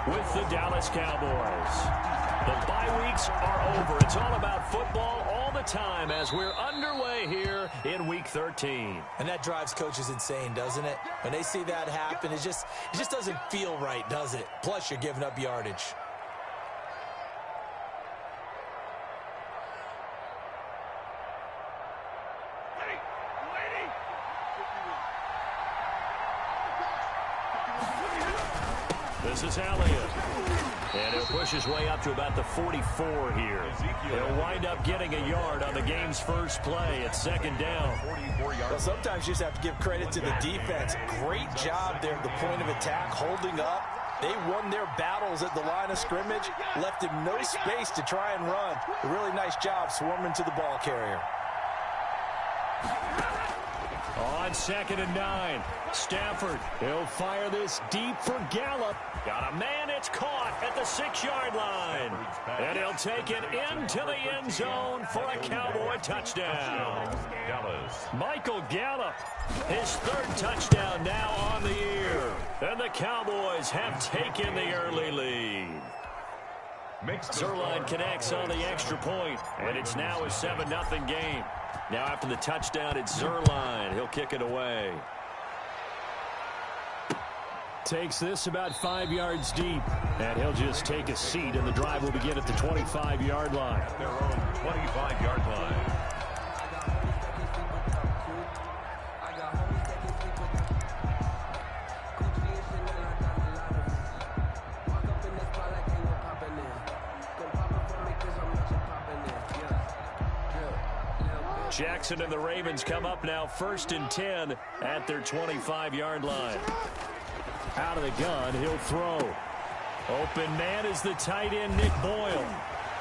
with the Dallas Cowboys. The bye weeks are over. It's all about football all the time as we're underway here in Week 13. And that drives coaches insane, doesn't it? When they see that happen, it just doesn't feel right, does it? Plus, you're giving up yardage. This is Elliott. And he'll push his way up to about the 44 here. He'll wind up getting a yard on the game's first play at second down. Well, sometimes you just have to give credit to the defense. Great job there at the point of attack, holding up. They won their battles at the line of scrimmage, left him no space to try and run. A really nice job swarming to the ball carrier. On 2nd and 9, Stafford, he'll fire this deep for Gallup. Got a man, it's caught at the 6-yard line. And he'll take it into the end zone for a Cowboy touchdown. Michael Gallup, his 3rd touchdown now on the year. And the Cowboys have taken the early lead. Zuerlein connects on the extra point, and it's now a 7-0 game. Now after the touchdown, it's Zuerlein. He'll kick it away. Takes this about 5 yards deep, and he'll just take a seat, and the drive will begin at the 25-yard line. At their own 25-yard line. Jackson and the Ravens come up now 1st and 10 at their 25-yard line. Out of the gun, he'll throw. Open man is the tight end, Nick Boyle.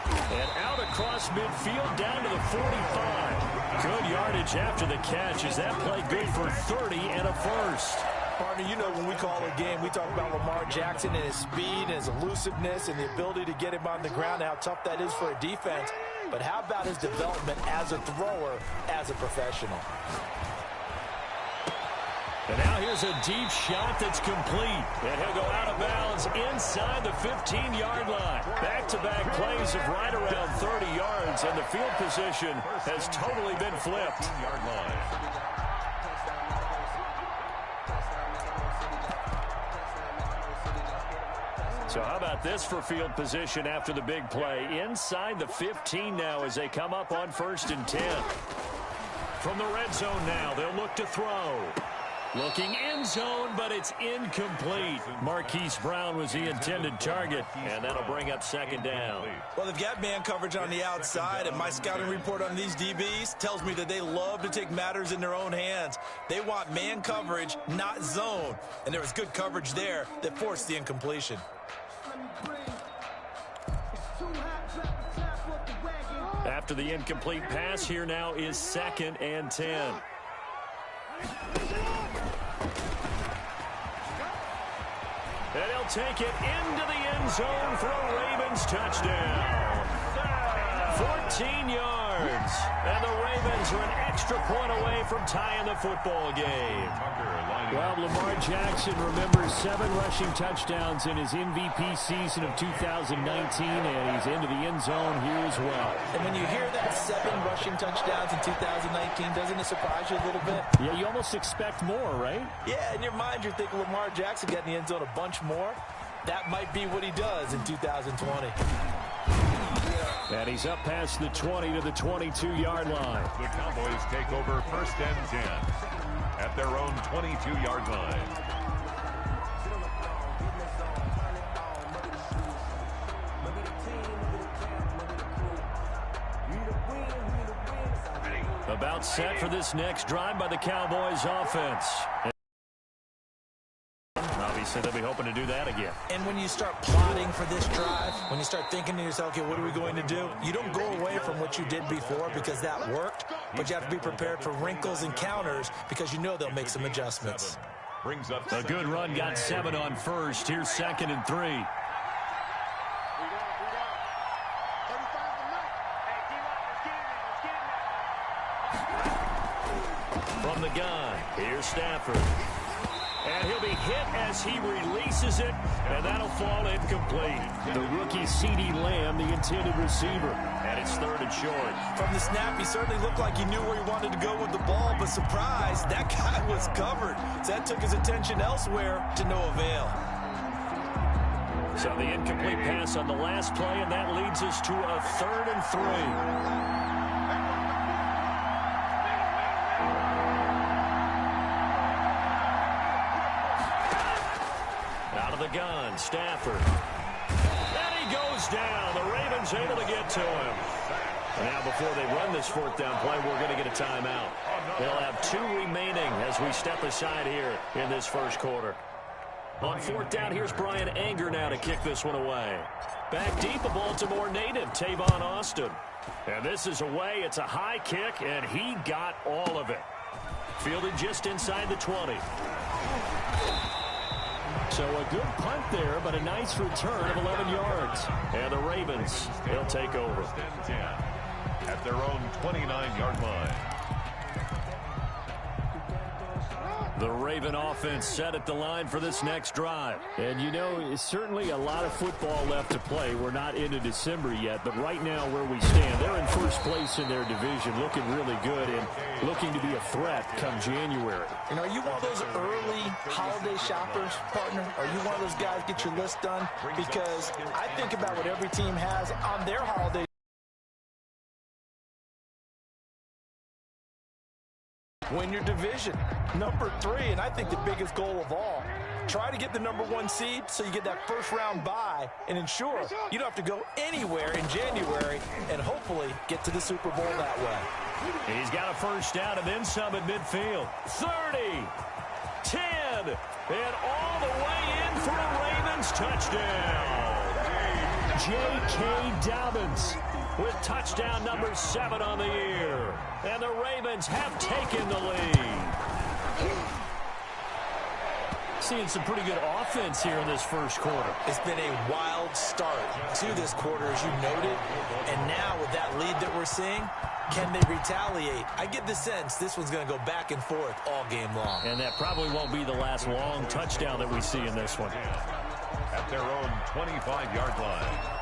And out across midfield down to the 45. Good yardage after the catch. Is that play good for 30 and a first? Partner, you know when we call a game, we talk about Lamar Jackson and his speed and his elusiveness and the ability to get him on the ground and how tough that is for a defense. But how about his development as a thrower, as a professional? And now here's a deep shot that's complete. And he'll go out of bounds inside the 15-yard line. Back-to-back plays of right around 30 yards, and the field position has totally been flipped. So how about this for field position after the big play? Inside the 15 now as they come up on 1st and 10. From the red zone now, they'll look to throw. Looking in zone, but it's incomplete. Marquise Brown was the intended target, and that'll bring up 2nd down. Well, they've got man coverage on the outside, and my scouting report on these DBs tells me that they love to take matters in their own hands. They want man coverage, not zone. And there was good coverage there that forced the incompletion. After the incomplete pass, here now is 2nd and 10. And he'll take it into the end zone for a Ravens touchdown. 14 yards. And the Ravens are an extra point away from tying the football game. Well, Lamar Jackson remembers 7 rushing touchdowns in his MVP season of 2019, and he's into the end zone here as well. And when you hear that 7 rushing touchdowns in 2019, doesn't it surprise you a little bit? Yeah, you almost expect more, right? Yeah, in your mind, you're thinking Lamar Jackson got in the end zone a bunch more. That might be what he does in 2020. And he's up past the 20 to the 22-yard line. The Cowboys take over 1st and 10 at their own 22-yard line. About set for this next drive by the Cowboys offense. Obviously, they'll be hoping to do that again. And when you start plotting for this drive, when you start thinking to yourself, okay, what are we going to do? You don't go away from what you did before because that worked, but you have to be prepared for wrinkles and counters because you know they'll make some adjustments. Brings up a good run, got 7 on first. Here's 2nd and 3. From the gun, here's Stafford. And And he'll be hit as he releases it, and that'll fall incomplete. The rookie CeeDee Lamb, the intended receiver, and it's 3rd and short. From the snap, he certainly looked like he knew where he wanted to go with the ball, but surprise, that guy was covered. So that took his attention elsewhere to no avail. So the incomplete pass on the last play, and that leads us to a 3rd and 3. The gun, Stafford. And he goes down. The Ravens able to get to him. Now, before they run this 4th down play, we're going to get a timeout. They'll have 2 remaining as we step aside here in this first quarter. On 4th down, here's Brian Anger now to kick this one away. Back deep, a Baltimore native, Tavon Austin. And this is away. It's a high kick, and he got all of it. Fielded just inside the 20. So a good punt there, but a nice return of 11 yards. And the Ravens, they'll take over. At their own 29-yard line. The Raven offense set at the line for this next drive. And, you know, it's certainly a lot of football left to play. We're not into December yet, but right now where we stand, they're in first place in their division, looking really good and looking to be a threat come January. And are you one of those early holiday shoppers, partner? Are you one of those guys get your list done? Because I think about what every team has on their holiday. Win your division. Number 3, and I think the biggest goal of all, try to get the number 1 seed so you get that first round bye and ensure you don't have to go anywhere in January and hopefully get to the Super Bowl that way. He's got a first down and then some at midfield. 30, 10, and all the way in for a Ravens touchdown. J.K. Dobbins with touchdown number 7 on the year. And the Ravens have taken the lead. Seeing some pretty good offense here in this first quarter. It's been a wild start to this quarter, as you noted. And now with that lead that we're seeing, can they retaliate? I get the sense this one's going to go back and forth all game long. And that probably won't be the last long touchdown that we see in this one. At their own 25-yard line.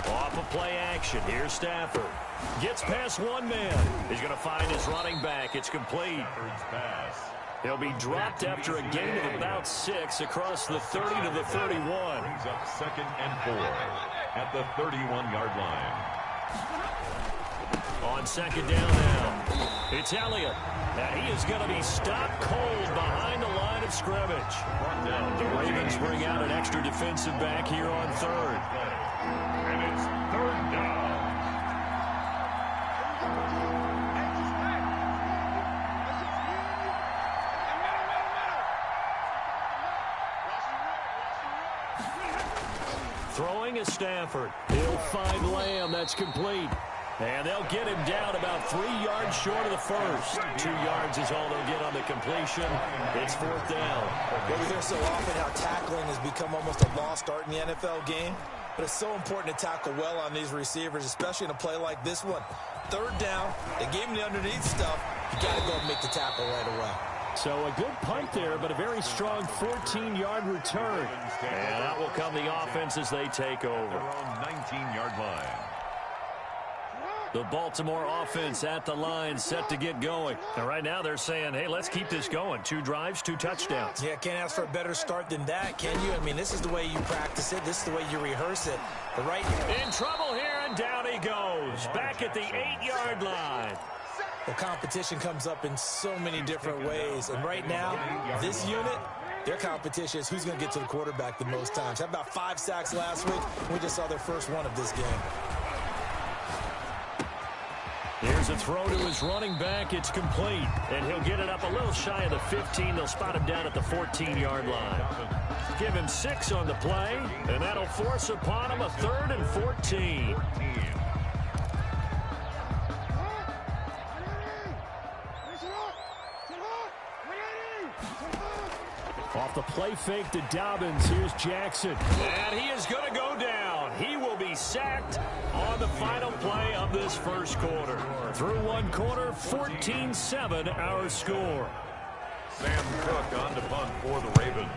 Off of play action. Here's Stafford. Gets past one man. He's going to find his running back. It's complete. He'll be dropped after a gain of about 6 across the 30 to the 31. Brings up 2nd and 4 at the 31-yard line. On 2nd down now, it's Elliott. And he is going to be stopped cold behind the line of scrimmage. The Ravens bring out an extra defensive back here on 3rd. And it's 3rd down. Throwing is Stafford. He'll find Lamb. That's complete. And they'll get him down about 3 yards short of the first. 2 yards is all they'll get on the completion. It's 4th down. We hear so often how tackling has become almost a lost art in the NFL game. But it's so important to tackle well on these receivers, especially in a play like this one. 3rd down, they gave him the underneath stuff. You got to go and make the tackle right away. So a good punt there, but a very strong 14-yard return. And that will come the offense as they take over. Their own 19-yard line. The Baltimore offense at the line, set to get going. And right now they're saying, hey, let's keep this going. 2 drives, 2 touchdowns. Yeah, can't ask for a better start than that, can you? I mean, this is the way you practice it. This is the way you rehearse it. But right in trouble here, and down he goes. Back at the 8-yard line. Well, competition comes up in so many different ways. And right now, this unit, their competition is who's going to get to the quarterback the most times. How about 5 sacks last week? We just saw their first one of this game. Here's a throw to his running back. It's complete. And he'll get it up a little shy of the 15. They'll spot him down at the 14-yard line. Give him 6 on the play, and that'll force upon him a 3rd and 14. Off the play fake to Dobbins. Here's Jackson. And he is going to go down. He will be sacked on the final play of this first quarter. Through one quarter, 14-7 our score. Sam Cook on to punt for the Ravens.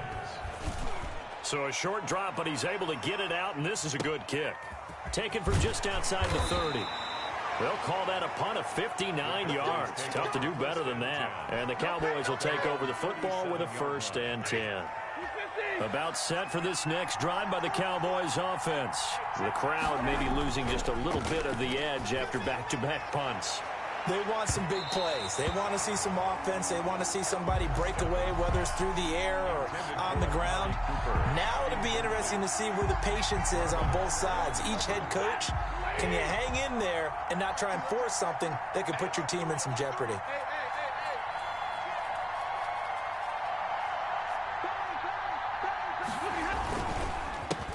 So a short drop, but he's able to get it out, and this is a good kick. Taken from just outside the 30. They'll call that a punt of 59 yards. Tough to do better than that. And the Cowboys will take over the football with a 1st and 10. About set for this next drive by the Cowboys offense. The crowd may be losing just a little bit of the edge after back-to-back punts. They want some big plays. They want to see some offense. They want to see somebody break away, whether it's through the air or on the ground. Now it'll be interesting to see where the patience is on both sides. Each head coach, can you hang in there and not try and force something that could put your team in some jeopardy?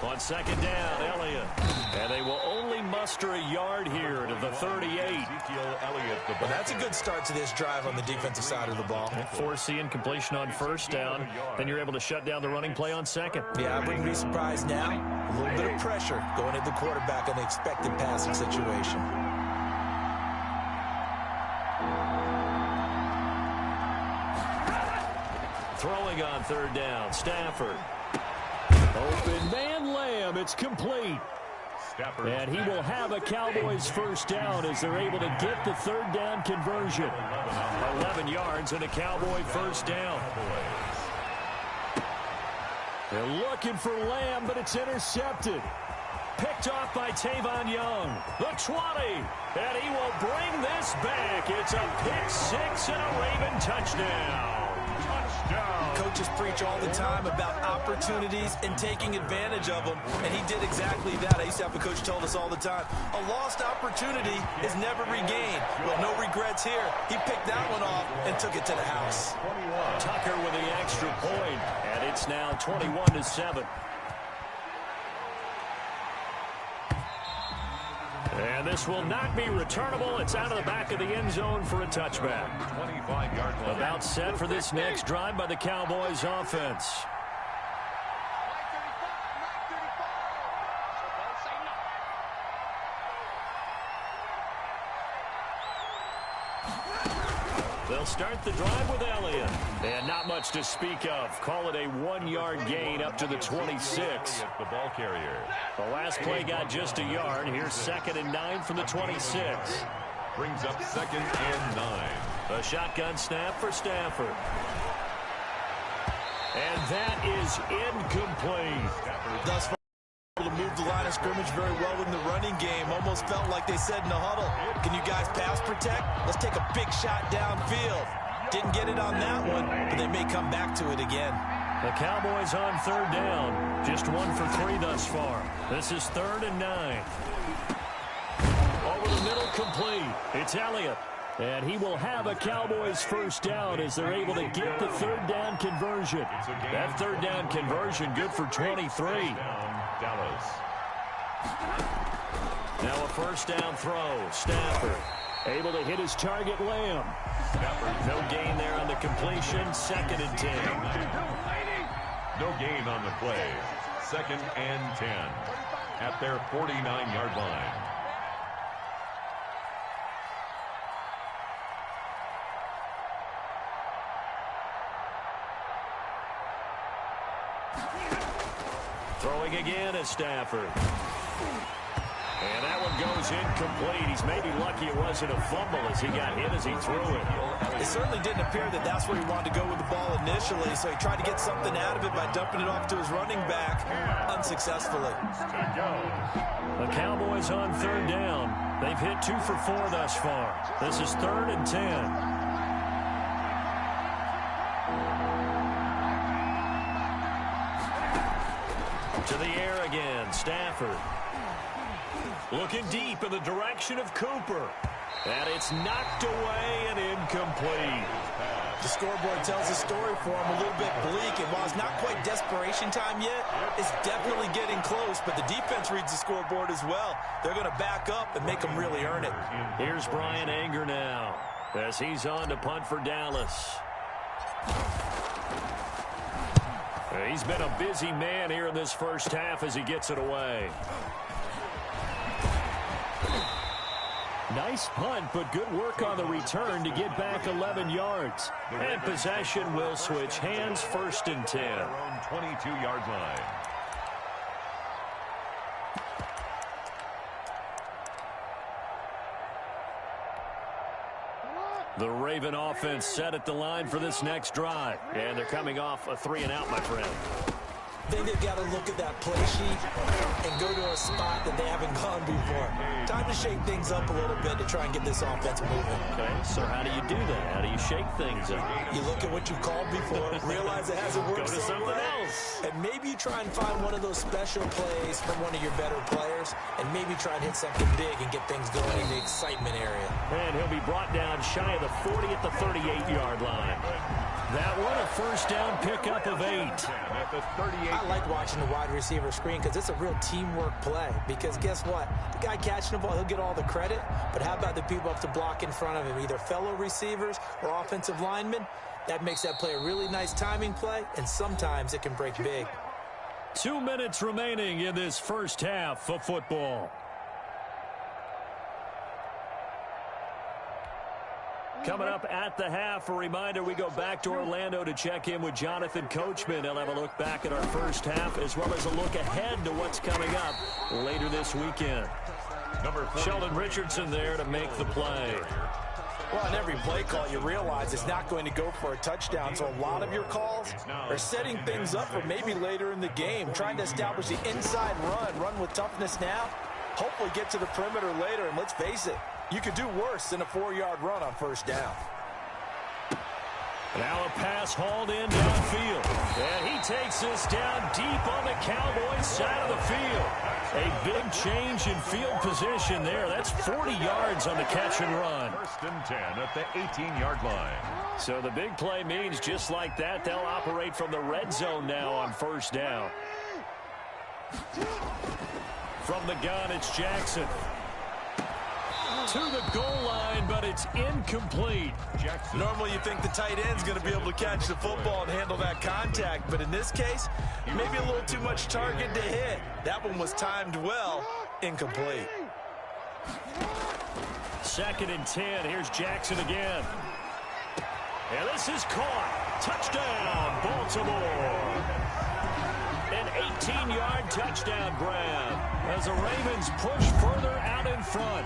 On second down, Elliott. And they will only muster a yard here to the 38. Well, that's a good start to this drive on the defensive side of the ball. Forcing completion on first down. Then you're able to shut down the running play on second. Yeah, I wouldn't be surprised now. A little bit of pressure going at the quarterback on the expected passing situation. Throwing on third down, Stafford. Open man, Lamb. It's complete. And he will have a Cowboys first down as they're able to get the third down conversion. 11 yards and a Cowboy first down. They're looking for Lamb, but it's intercepted. Picked off by Tavon Young. The 20. And he will bring this back. It's a pick six and a Raven touchdown. Coaches preach all the time about opportunities and taking advantage of them, and he did exactly that. I used to have a coach told us all the time, a lost opportunity is never regained. Well, no regrets here. He picked that one off and took it to the house. Tucker with the extra point, and it's now 21-7. And this will not be returnable. It's out of the back of the end zone for a touchback. 25-yard line. About set for this next drive by the Cowboys offense. They'll start the drive with Elliott. And not much to speak of. Call it a 1-yard gain up to the 26. The ball carrier. The last play got just a yard. Here's 2nd and 9 from the 26. Brings up 2nd and 9. A shotgun snap for Stafford. And that is incomplete. Thus far, able to move the line of scrimmage very well in the running game. Almost felt like they said in the huddle, can you guys pass protect? Let's take a big shot downfield. Didn't get it on that one, but they may come back to it again. The Cowboys on third down. Just 1 for 3 thus far. This is 3rd and 9. Over the middle, complete. It's Elliott. And he will have a Cowboys first down as they're able to get the third down conversion. That third down conversion good for 23. Dallas. Now a first down throw. Stafford able to hit his target, Lamb. No gain there on the completion. 2nd and 10. No gain on the play. 2nd and 10 at their 49-yard line. Throwing again is Stafford. And that one goes incomplete. He's maybe lucky it wasn't a fumble as he got hit as he threw it. It certainly didn't appear that that's where he wanted to go with the ball initially, so he tried to get something out of it by dumping it off to his running back unsuccessfully. The Cowboys on third down. They've hit 2 for 4 thus far. This is 3rd and 10. To the air again, Stafford. Looking deep in the direction of Cooper. And it's knocked away and incomplete. The scoreboard tells a story for him, a little bit bleak. And while it's not quite desperation time yet, it's definitely getting close. But the defense reads the scoreboard as well. They're going to back up and make them really earn it. Here's Brian Anger now as he's on to punt for Dallas. He's been a busy man here in this first half as he gets it away. Nice punt, but good work on the return to get back 11 yards. And possession will switch hands, 1st and 10. 22-yard line. The Raven offense set at the line for this next drive. And they're coming off a 3-and-out, my friend. I think they've got to look at that play sheet and go to a spot that they haven't gone before. Time to shake things up a little bit to try and get this offense moving. Okay, so how do you do that? How do you shake things up? You look at what you called before, realize it hasn't worked Go to something else. and maybe you try and find one of those special plays from one of your better players, and maybe try and hit something big and get things going in the excitement area. And he'll be brought down shy of the 40 at the 38-yard line. That one a first down pickup of 8. At the 38. I like watching the wide receiver screen because it's a real teamwork play. Because guess what? The guy catching the ball, he'll get all the credit. But how about the people up to block in front of him, either fellow receivers or offensive linemen? That makes that play a really nice timing play, and sometimes it can break big. 2 minutes remaining in this first half of football. Coming up at the half, a reminder, we go back to Orlando to check in with Jonathan Coachman. He'll have a look back at our first half as well as a look ahead to what's coming up later this weekend. Sheldon Richardson there to make the play. Well, on every play call, you realize it's not going to go for a touchdown. So a lot of your calls are setting things up for maybe later in the game, trying to establish the inside run with toughness now, hopefully get to the perimeter later. And let's face it, you could do worse than a 4-yard run on first down. Now a pass hauled in downfield. And he takes this down deep on the Cowboys side of the field. A big change in field position there. That's 40 yards on the catch and run. 1st and 10 at the 18-yard line. So the big play means just like that, they'll operate from the red zone now on first down. From the gun, it's Jackson. To the goal line, but it's incomplete. Jackson. Normally you think the tight end's going to be able to catch the football and handle that contact, but in this case, maybe a little too much target to hit. That one was timed well, incomplete. 2nd and 10, here's Jackson again. And this is caught. Touchdown, Baltimore. An 18-yard touchdown grab as the Ravens push further out in front.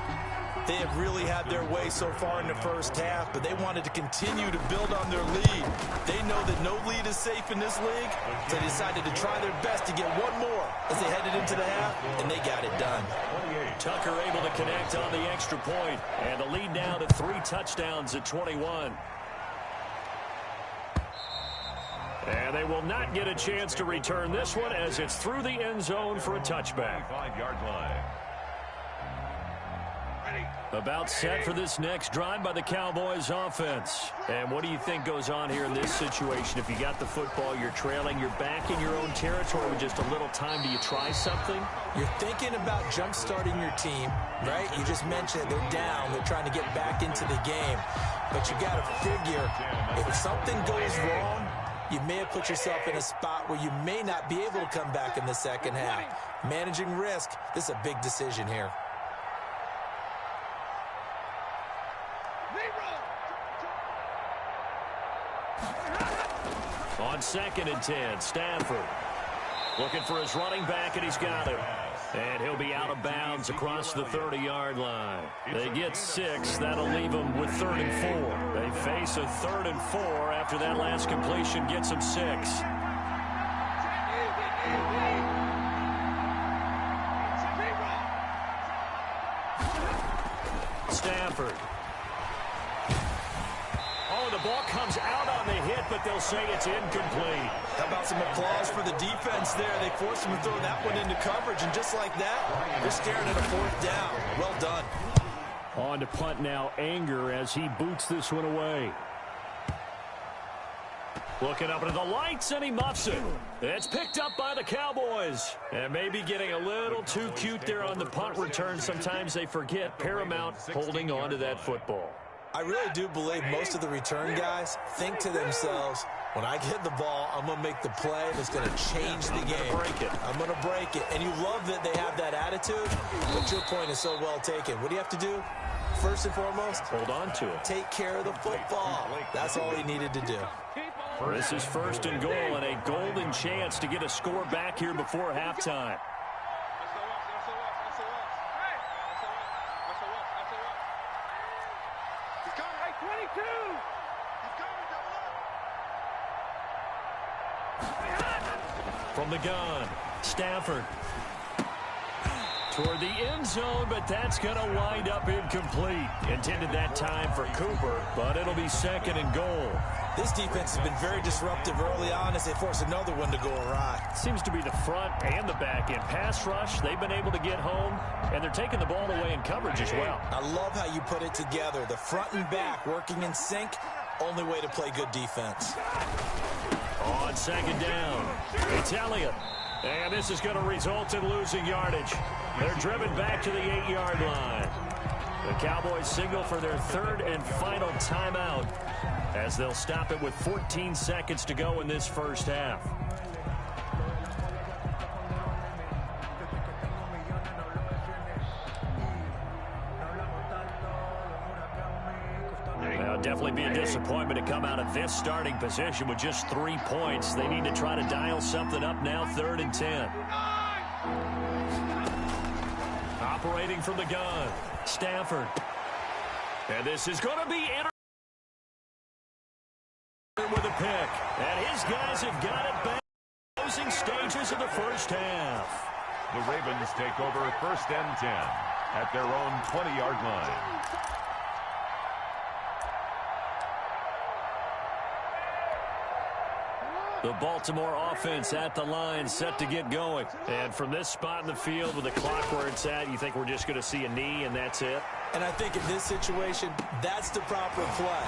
They have really had their way so far in the first half, but they wanted to continue to build on their lead. They know that no lead is safe in this league, so they decided to try their best to get one more as they headed into the half, and they got it done. Tucker able to connect on the extra point, and the lead now to 3 touchdowns at 21. And they will not get a chance to return this one as it's through the end zone for a touchback. 5-yard line. About set for this next drive by the Cowboys offense. And what do you think goes on here in this situation? If you got the football, you're trailing, you're back in your own territory with just a little time. Do you try something? You're thinking about jump-starting your team, right? You just mentioned they're down. They're trying to get back into the game. But you got to figure, if something goes wrong, you may have put yourself in a spot where you may not be able to come back in the second half. Managing risk, this is a big decision here. On 2nd and 10, Stafford looking for his running back, and he's got him. And he'll be out of bounds across the 30-yard line. They get 6. That'll leave them with 3rd and 4. They face a 3rd and 4 after that last completion gets them 6. Stafford. Oh, the ball comes out on the hit, but they'll say it's incomplete. How about some applause for the defense there? They forced him to throw that one into coverage, and just like that, they're staring at a 4th down. Well done. On to punt now, Anger as he boots this one away. Looking up into the lights, and he muffs it. It's picked up by the Cowboys. And maybe getting a little too cute there on the punt return. Sometimes they forget Paramount holding on to that football. I really do believe most of the return guys think to themselves, When I get the ball, I'm going to make the play that's going to change the game. I'm going to break it. And you love that they have that attitude, but your point is so well taken. What do you have to do? First and foremost, hold on to it. Take care of the football. That's all he needed to do. This is first and goal and a golden chance to get a score back here before halftime. From the gun, Stafford. Toward the end zone, but that's going to wind up incomplete. Intended that time for Cooper, but it'll be second and goal. This defense has been very disruptive early on as they force another one to go awry. Seems to be the front and the back end. Pass rush, they've been able to get home, and they're taking the ball away in coverage as well. I love how you put it together. The front and back working in sync, only way to play good defense. On second down, it's Elliott. And this is going to result in losing yardage. They're driven back to the 8-yard line. The Cowboys signal for their third and final timeout as they'll stop it with 14 seconds to go in this first half. Definitely be a disappointment to come out of this starting position with just 3 points. They need to try to dial something up now, 3rd and 10. Operating from the gun, Stafford. And this is going to be with a pick. And his guys have got it back. Closing stages of the first half. The Ravens take over 1st and 10 at their own 20-yard line. The Baltimore offense at the line, set to get going. And from this spot in the field with the clock where it's at, you think we're just going to see a knee and that's it? And I think in this situation, that's the proper play.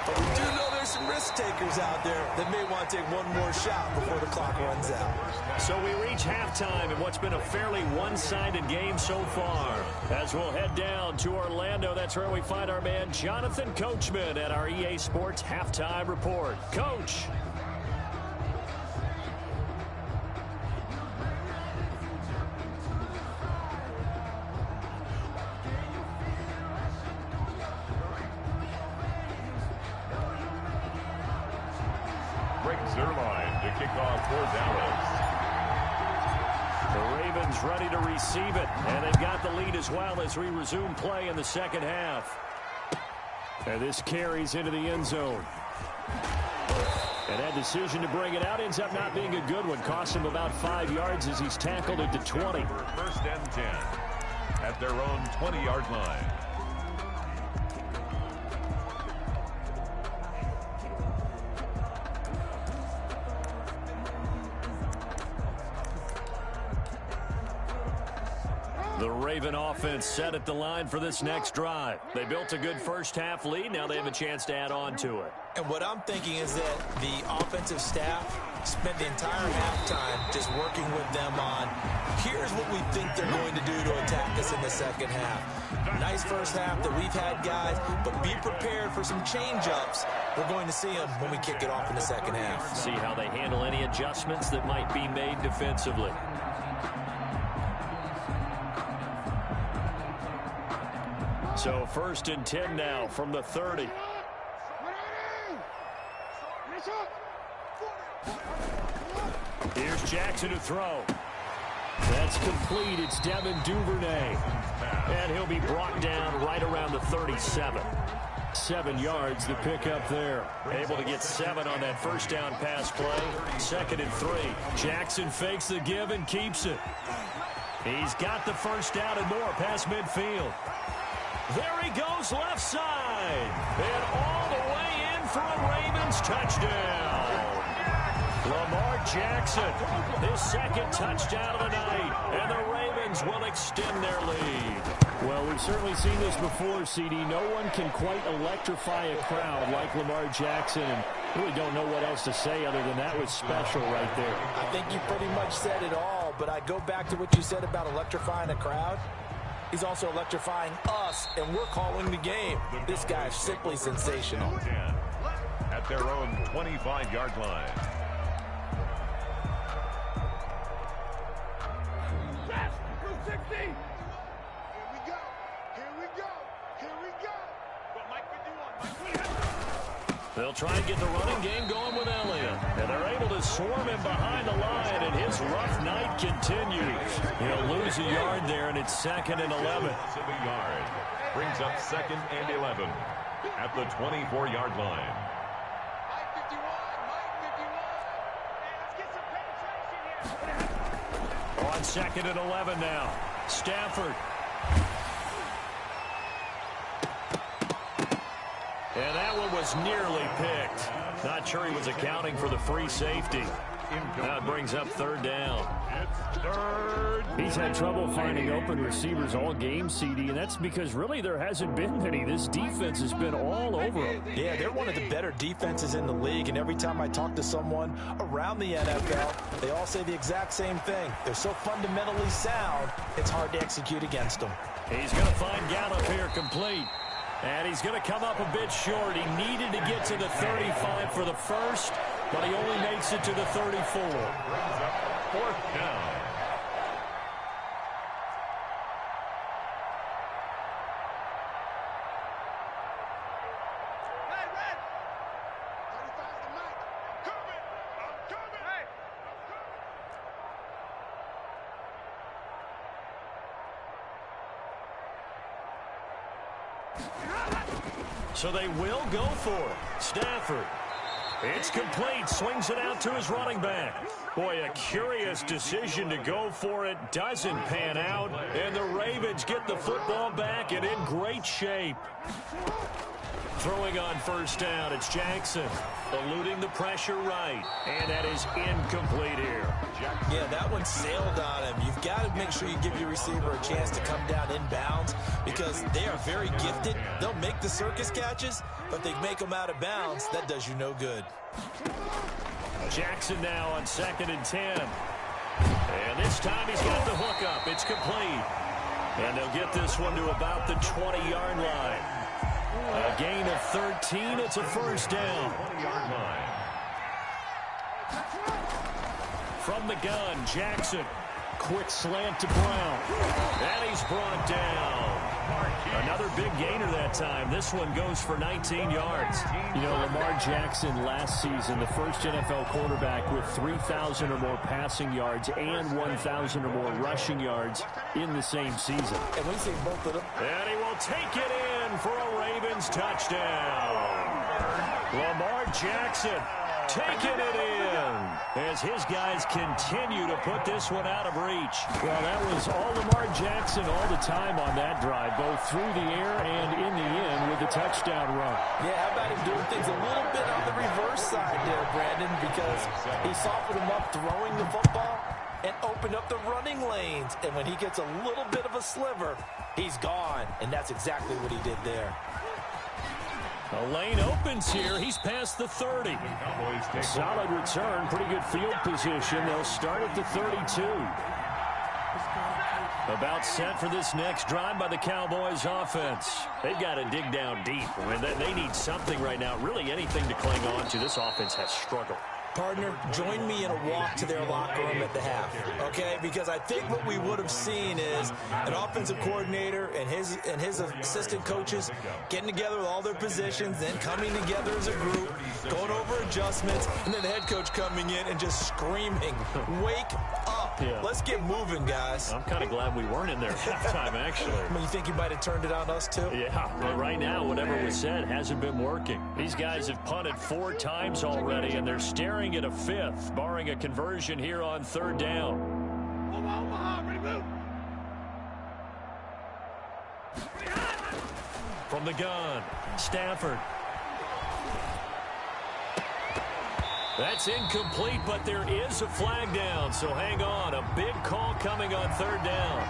But we do know there's some risk takers out there that may want to take one more shot before the clock runs out. So we reach halftime in what's been a fairly one-sided game so far. As we'll head down to Orlando, that's where we find our man Jonathan Coachman at our EA Sports Halftime Report. Coach. Zerline to kick off for Dallas. The Ravens ready to receive it, and they've got the lead as well as we resume play in the second half. And this carries into the end zone. And that decision to bring it out ends up not being a good one. Cost him about 5 yards as he's tackled at the 20. 1st and 10 at their own 20-yard line. The Raven offense set at the line for this next drive. They built a good first half lead. Now they have a chance to add on to it. And what I'm thinking is that the offensive staff spent the entire halftime just working with them on, here's what we think they're going to do to attack us in the second half. Nice first half that we've had, guys, but be prepared for some change-ups. We're going to see them when we kick it off in the second half. See how they handle any adjustments that might be made defensively. So 1st and 10 now from the 30. Here's Jackson to throw. That's complete. It's Devin Duvernay. And he'll be brought down right around the 37. 7 yards the pickup there. Able to get 7 on that first down pass play. 2nd and 3. Jackson fakes the give and keeps it. He's got the first down and more past midfield. There he goes left side. And all the way in for a Ravens touchdown. Lamar Jackson, his 2nd touchdown of the night. And the Ravens will extend their lead. Well, we've certainly seen this before, CD. No one can quite electrify a crowd like Lamar Jackson. And really don't know what else to say other than that was special right there. I think you pretty much said it all, but I go back to what you said about electrifying a crowd. He's also electrifying us, and we're calling the game. This guy's simply sensational. at their own 25-yard line. They'll try and get the running game going with Elliott. And they're able to swarm him behind the line, and his rough night continues. He'll lose a yard there, and it's 2nd and 11. Yard. Brings up 2nd and 11 at the 24-yard line. On 2nd and 11 now. Stafford. And that one was nearly picked. Not sure he was accounting for the free safety. Now it brings up 3rd down. It's 3rd. He's had trouble finding open receivers all game, CD, and that's because really there hasn't been many. This defense has been all over him. Yeah, they're one of the better defenses in the league, and every time I talk to someone around the NFL, they all say the exact same thing. They're so fundamentally sound, it's hard to execute against them. He's going to find Gallup here complete. And he's going to come up a bit short. He needed to get to the 35 for the first, but he only makes it to the 34. Brings up 4th down. So they will go for it. Stafford. It's complete. Swings it out to his running back. Boy, a curious decision to go for it. Doesn't pan out. And the Ravens get the football back and in great shape. Throwing on 1st down, it's Jackson. Eluding the pressure right. And that is incomplete here. Yeah, that one sailed on him. You've got to make sure you give your receiver a chance to come down inbounds because they are very gifted. They'll make the circus catches, but they make them out of bounds. That does you no good. Jackson now on 2nd and 10. And this time he's got the hook up. It's complete. And they'll get this one to about the 20-yard line. A gain of 13. It's a 1st down. 20-yard line. From the gun, Jackson. Quick slant to Brown. And he's brought down. Another big gainer that time. This one goes for 19 yards. You know, Lamar Jackson last season, the first NFL quarterback with 3,000 or more passing yards and 1,000 or more rushing yards in the same season. And we see both of them. And he will take it in for a Ravens touchdown. Lamar Jackson taking it in as his guys continue to put this one out of reach. Well, that was all Lamar Jackson all the time on that drive, both through the air and in the end with the touchdown run. Yeah, how about him doing things a little bit on the reverse side there, Brandon, because he softened him up throwing the football and opened up the running lanes. And when he gets a little bit of a sliver, he's gone. And that's exactly what he did there. A lane opens here. He's past the 30. Solid return. Pretty good field position. They'll start at the 32. About set for this next drive by the Cowboys offense. They've got to dig down deep. I mean, they need something right now. Really anything to cling on to. This offense has struggled. Partner, join me in a walk to their locker room at the half, okay? Because I think what we would have seen is an offensive coordinator and his assistant coaches getting together with all their positions, then coming together as a group, going over adjustments, and then the head coach coming in and just screaming, "Wake up! Yeah. Let's get moving, guys." I'm kind of glad we weren't in there at halftime, actually. I mean, you think you might have turned it on us, too? Yeah, but right now, whatever was said hasn't been working. These guys have punted 4 times already, and they're staring at a 5th, barring a conversion here on 3rd down. From the gun, Stafford. That's incomplete, but there is a flag down, so hang on. A big call coming on 3rd down.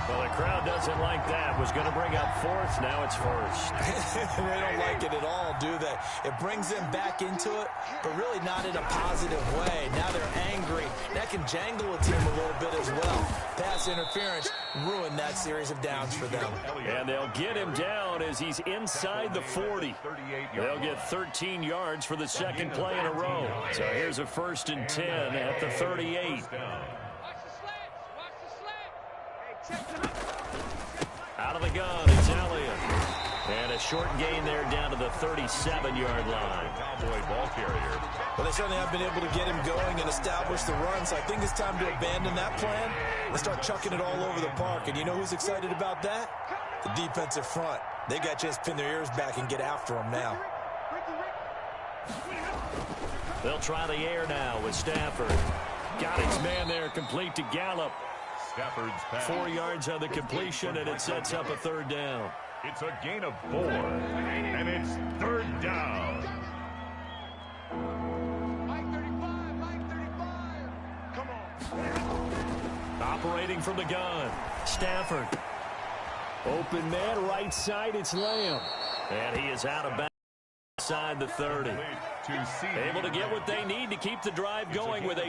Well, the crowd doesn't like that. Was going to bring up fourth. Now it's first. They don't like it at all, do they? It brings them back into it, but really not in a positive way. Now they're angry. That can jangle a team a little bit as well. Pass interference ruined that series of downs for them. And they'll get him down as he's inside the 40. They'll get 13 yards for the second play in a row. So here's a 1st and 10 at the 38. Out of the gun, it's Elliott. And a short gain there down to the 37-yard line. Cowboy ball carrier. Well, they certainly have been able to get him going and establish the run, so I think it's time to abandon that plan and start chucking it all over the park. And you know who's excited about that? The defensive front. They got a chance to pin their ears back and get after him now. They'll try the air now with Stafford. Got his man there, complete to Gallup. Stafford's pass. 4 yards on the completion, and it sets up a 3rd down. It's a gain of 4, and it's 3rd down. Come on. Operating from the gun. Stafford. Open man, right side, it's Lamb. And he is out of bounds inside the 30. Able to get what they need to keep the drive going with a